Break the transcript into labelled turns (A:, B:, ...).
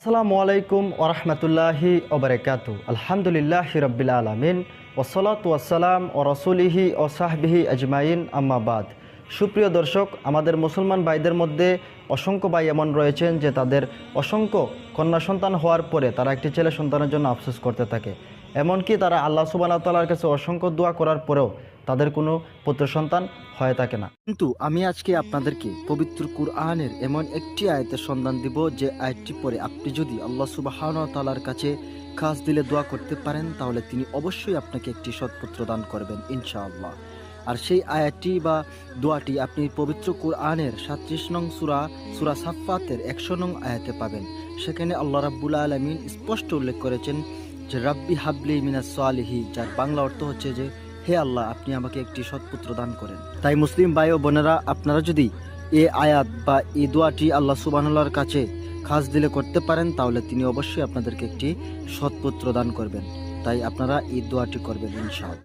A: আসসালামু আলাইকুম ওরহমতুল্লাহি ওবরাকাতু। আলহামদুলিল্লাহি রাব্বিল আলামিন ওয়াসসালাতু ওয়াসসালাম ও রসুলিহি ও সাহবিহি আজমাইন আম্মাবাদ। সুপ্রিয় দর্শক, আমাদের মুসলমান ভাইদের মধ্যে অসংখ্য ভাই এমন রয়েছেন যে তাদের অসংখ্য কন্যা সন্তান হওয়ার পরে তারা একটি ছেলে সন্তানের জন্য আফসোস করতে থাকে। এমনকি তারা আল্লাহ সুবহানাহু ওয়া তাআলার কাছে অসংখ্য দোয়া করার পরেও তাদের কোনো পুত্র সন্তান হয়ে থাকে না। কিন্তু আমি আজকে আপনাদেরকে পবিত্র কুরআনের এমন একটি আয়াতের সন্ধান দিব যে আয়াতটি পরে আপনি যদি আল্লাহ সুবহানাহু ওয়া তাআলার কাছে খাস দিলে দোয়া করতে পারেন তাহলে তিনি অবশ্যই আপনাকে একটি সৎপুত্র দান করবেন ইনশাআল্লাহ। আর সেই আয়াতটি বা দোয়াটি আপনি পবিত্র কুরআনের 37 নং সূরা সাফফাতের 100 নং আয়াতে পাবেন। সেখানে আল্লাহ রাব্বুল আলামিন স্পষ্ট উল্লেখ করেছেন যে রাব্বি হাবলি মিনাস সালিহিন, যার বাংলা অর্থ হচ্ছে যে হে আল্লাহ, আপনি আমাকে একটি সৎপুত্র দান করেন। তাই মুসলিম ভাই ও বোনেরা, আপনারা যদি এই আয়াত বা এই দোয়াটি আল্লাহ সুবহানাহুর কাছে খাস দিলে করতে পারেন তাহলে তিনি অবশ্যই আপনাদেরকে একটি সৎপুত্র দান করবেন। তাই আপনারা এই দোয়াটি করবেন ইনশাআল্লাহ।